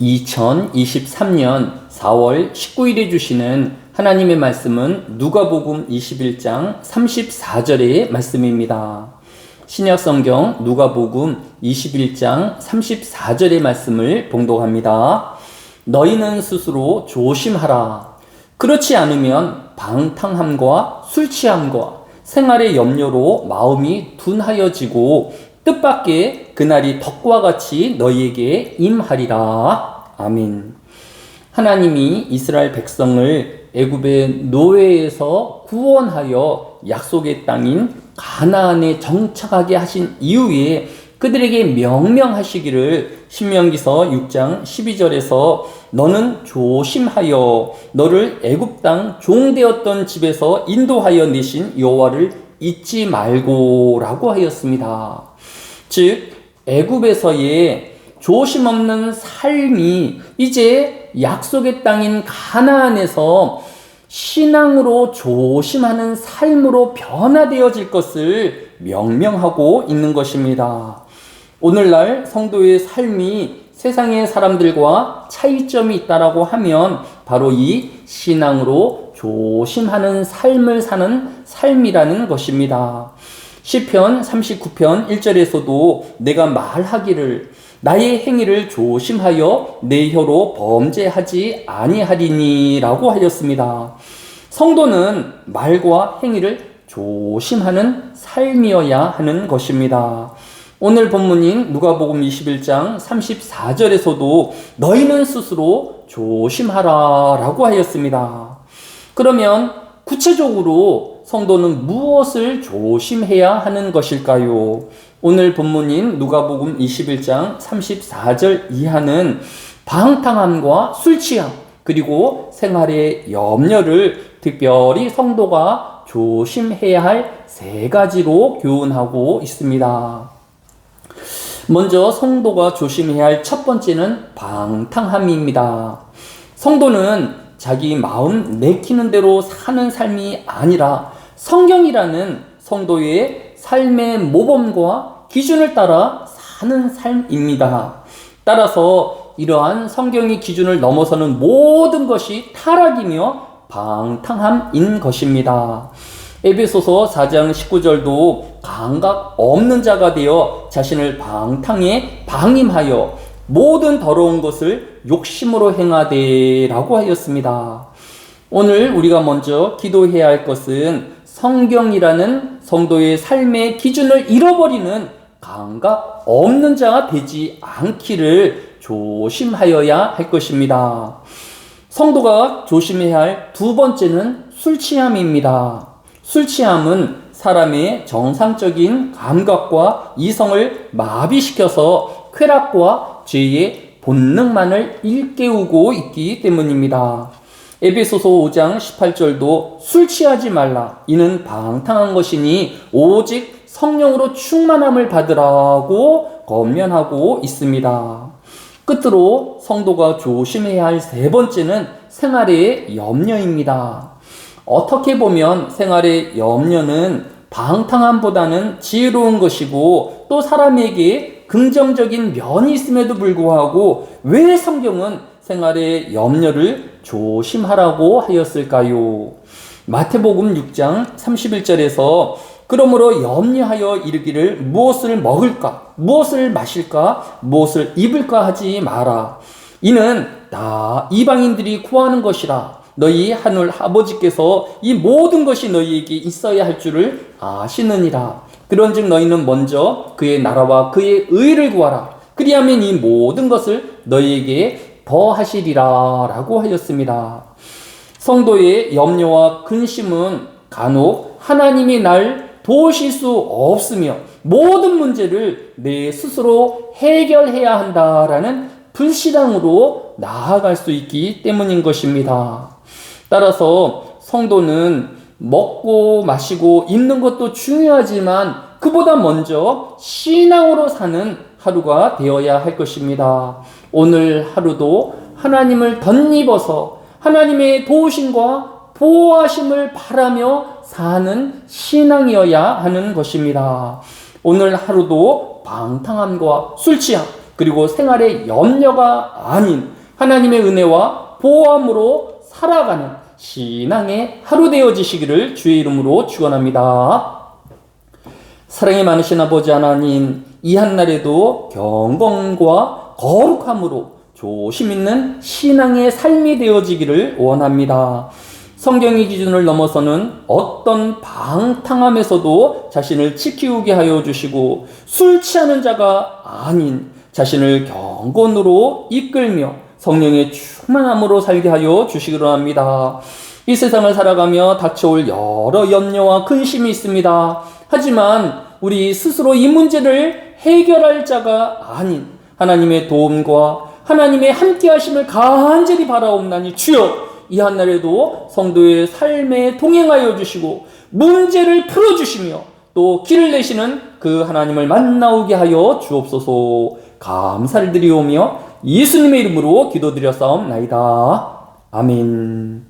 2023년 4월 19일에 주시는 하나님의 말씀은 누가복음 21장 34절의 말씀입니다. 신약성경 누가복음 21장 34절의 말씀을 봉독합니다. 너희는 스스로 조심하라. 그렇지 않으면 방탕함과 술취함과 생활의 염려로 마음이 둔하여지고 뜻밖의 그날이 덕과 같이 너희에게 임하리라. 아멘. 하나님이 이스라엘 백성을 애굽의 노예에서 구원하여 약속의 땅인 가나안에 정착하게 하신 이후에 그들에게 명령하시기를 신명기서 6장 12절에서 너는 조심하여 너를 애굽 땅 종되었던 집에서 인도하여 내신 여호와를 잊지 말고라고 하였습니다. 즉 애굽에서의 조심 없는 삶이 이제 약속의 땅인 가나안에서 신앙으로 조심하는 삶으로 변화되어질 것을 명명하고 있는 것입니다. 오늘날 성도의 삶이 세상의 사람들과 차이점이 있다라고 하면 바로 이 신앙으로 조심하는 삶을 사는 삶이라는 것입니다. 시편 39편 1절에서도 내가 말하기를 나의 행위를 조심하여 내 혀로 범죄하지 아니하리니 라고 하였습니다. 성도는 말과 행위를 조심하는 삶이어야 하는 것입니다. 오늘 본문인 누가복음 21장 34절에서도 너희는 스스로 조심하라 라고 하였습니다. 그러면 구체적으로 성도는 무엇을 조심해야 하는 것일까요? 오늘 본문인 누가복음 21장 34절 이하는 방탕함과 술취함 그리고 생활의 염려를 특별히 성도가 조심해야 할 세 가지로 교훈하고 있습니다. 먼저 성도가 조심해야 할 첫 번째는 방탕함입니다. 성도는 자기 마음 내키는 대로 사는 삶이 아니라 성경이라는 성도의 삶의 모범과 기준을 따라 사는 삶입니다. 따라서 이러한 성경의 기준을 넘어서는 모든 것이 타락이며 방탕함인 것입니다. 에베소서 4장 19절도 감각 없는 자가 되어 자신을 방탕에 방임하여 모든 더러운 것을 욕심으로 행하되 라고 하였습니다. 오늘 우리가 먼저 기도해야 할 것은 성경이라는 성도의 삶의 기준을 잃어버리는 감각 없는 자가 되지 않기를 조심하여야 할 것입니다. 성도가 조심해야 할 두 번째는 술취함입니다. 술취함은 사람의 정상적인 감각과 이성을 마비시켜서 쾌락과 죄의 본능만을 일깨우고 있기 때문입니다. 에베소서 5장 18절도 술 취하지 말라 이는 방탕한 것이니 오직 성령으로 충만함을 받으라고 권면하고 있습니다. 끝으로 성도가 조심해야 할 세 번째는 생활의 염려입니다. 어떻게 보면 생활의 염려는 방탕함보다는 지혜로운 것이고 또 사람에게 긍정적인 면이 있음에도 불구하고 왜 성경은 생활의 염려를 조심하라고 하였을까요? 마태복음 6장 31절에서 그러므로 염려하여 이르기를 무엇을 먹을까, 무엇을 마실까, 무엇을 입을까 하지 마라. 이는 다 이방인들이 구하는 것이라. 너희 하늘 아버지께서 이 모든 것이 너희에게 있어야 할 줄을 아시느니라. 그런즉 너희는 먼저 그의 나라와 그의 의를 구하라. 그리하면 이 모든 것을 너희에게 더하시리라 라고 하였습니다. 성도의 염려와 근심은 간혹 하나님이 날 도우실 수 없으며 모든 문제를 내 스스로 해결해야 한다라는 불신앙으로 나아갈 수 있기 때문인 것입니다. 따라서 성도는 먹고 마시고 입는 것도 중요하지만 그보다 먼저 신앙으로 사는 하루가 되어야 할 것입니다. 오늘 하루도 하나님을 덧입어서 하나님의 도우심과 보호하심을 바라며 사는 신앙이어야 하는 것입니다. 오늘 하루도 방탕함과 술취함 그리고 생활의 염려가 아닌 하나님의 은혜와 보호함으로 살아가는 신앙의 하루 되어지시기를 주의 이름으로 축원합니다. 사랑이 많으신 아버지 하나님, 이 한날에도 경건과 거룩함으로 조심 있는 신앙의 삶이 되어지기를 원합니다. 성경의 기준을 넘어서는 어떤 방탕함에서도 자신을 지키게 하여 주시고, 술 취하는 자가 아닌 자신을 경건으로 이끌며 성령의 충만함으로 살게 하여 주시기로 합니다. 이 세상을 살아가며 닥쳐올 여러 염려와 근심이 있습니다. 하지만 우리 스스로 이 문제를 해결할 자가 아닌 하나님의 도움과 하나님의 함께하심을 간절히 바라옵나니 주여, 이 한날에도 성도의 삶에 동행하여 주시고 문제를 풀어주시며 또 길을 내시는 그 하나님을 만나오게 하여 주옵소서. 감사를 드리오며 예수님의 이름으로 기도드렸사옵나이다. 아멘.